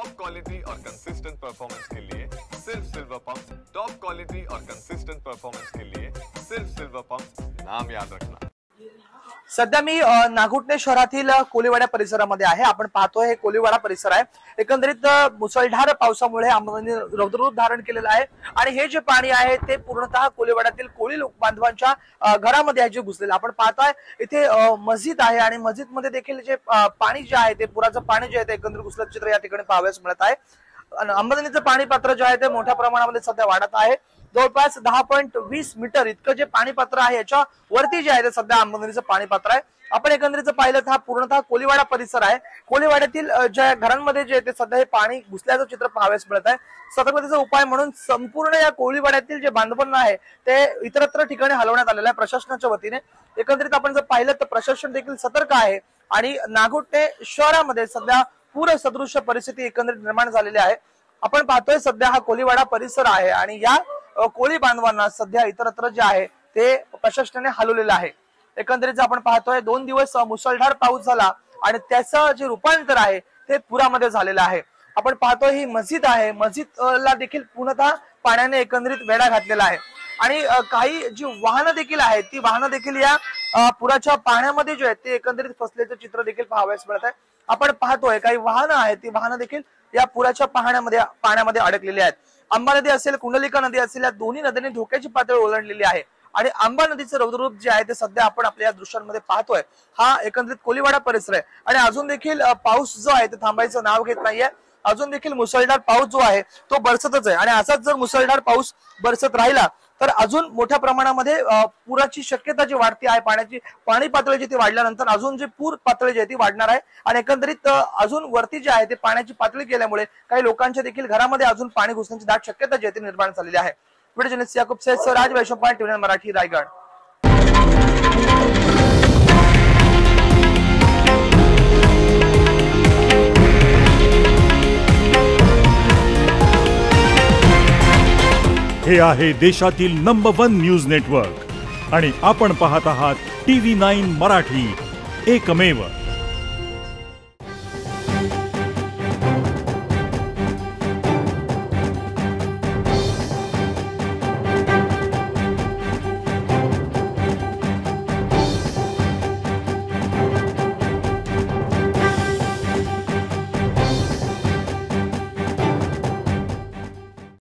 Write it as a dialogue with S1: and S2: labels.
S1: Top quality और consistent performance के लिए सिर्फ सिल्वर पंप। टॉप क्वालिटी और कंसिस्टेंट परफॉर्मेंस के लिए सिर्फ सिल्वर पंप, नाम याद रखना।
S2: सध्या मी नागुटणे शहरातील कोलीवाडा परिसरामध्ये आहे। आपण पाहतोय हे कोलीवाडा परिसर आहे। एकंदरीत मुसळधार पावसामुळे आंबानी रौद्ररूप धारण केलेलं आहे आणि हे जे पाणी आहे ते पूर्णतः कोलीवाड्यातील कोळी लोक बांधवांच्या घरामध्ये जे घुसलेलं आपण पाहतोय। इथे मस्जिद आहे आणि मस्जिदमध्ये देखील जे पाणी जे आहे ते पुराचं पाणी जे आहे ते एकंदरीत घुसल्याचं चित्र या ठिकाणी पाहावयास मिळत आहे। अंबानीचं पाणी पात्र जे आहे ते मोठ्या प्रमाणामध्ये सध्या वाढत आहे। जवळपास 10.20 मीटर इतकं जे पाणी पात्र आहे याच्या वरती जे आहे ते सध्या अंबानीचं पाणी पात्र आहे। आपण एकंदरीत पाहिलं तर हा पूर्णतः कोलीवाडा परिसर आहे। कोलीवाड्यातील ज्या घरांमध्ये जे ते सध्या हे पाणी घुसल्याचं चित्र पाहावयास मिळत आहे। सतर्कतेचा उपाय म्हणून संपूर्ण या कोलीवाड्यातील जे बांधवण आहे ते इतरत्र ठिकाणी हलवण्यात आलेलं आहे प्रशासनाच्या वतीने। एकंदरीत आपण जर पाहिलं तर प्रशासन देखील सतर्क आहे आणि नागुटणे शहरामध्ये सध्या पूर सदृश परिस्थिती एकंदरीत निर्माण झालेली आहे। आपण पाहतोय सध्या हा कोलीवाडा परिसर आहे आणि या कोळी बांधवांना सध्या इतरत्र जे आहे ते प्रशासनाने हलवलेलं आहे। एकंदरीत आपण पाहतोय 2 दिवस मुसळधार पाऊस झाला आणि त्याचं जे रूपांतर आहे ते पुरामध्ये झालेलं आहे। आपण पाहतोय ही मस्जिद आहे, मस्जिदला देखील पूर्णतः पाण्याने एकंदरीत वेढा घातलेला आहे आणि काही जी वाहनं देखील आहेत ती वाहनं देखील या पुराच्या पाण्यामध्ये जे आहेत ते एकंदरीत फसल्याचं चित्र देखील पाहावयास मिळत आहे। आपण पाहतोय काही वाहनं आहेत ती वाहनं देखील या पुराच्या पाण्यामध्ये अडकलेली आहेत। आंबा नदी असेल कुंडलिका नदी असेल या दोन्ही नद्यांनी धोक्याची पातळी ओलांडलेली आहे आणि आंबा नदीचं रौद्ररूप जे आहे ते सध्या आपण आपल्या या दृश्यांमध्ये पाहतोय। हा एकंदरीत कोलीवाडा परिसर आहे आणि अजून देखील पाऊस जो आहे ते थांबायचं नाव घेत नाहीये। अजून देखील मुसळधार पाऊस जो आहे तो बरसतच आहे आणि असाच जर मुसळधार पाऊस बरसत राहिला तर अजून मोठ्या प्रमाणामध्ये पुराची शक्यता जी वाढती आहे, पाणी पातळी जी ती वाढल्यानंतर अजून जी पूर पातळी जी आहे ती वाढणार आहे आणि एकंदरीत अजून वरती जे आहे ते पाण्याची पातळी गेल्यामुळे काही लोकांच्या देखील घरामध्ये अजून पाणी घुसण्याची दाट शक्यता जी आहे ती निर्माण झालेली आहे। Video journalist Yakub Syed sir, Raj Vaishwa, TV Marathi, Raigad.
S3: हे आहे देशातील नंबर 1 न्यूज नेटवर्क आणि आपण पाहत आहात TV9 मराठी, एकमेव।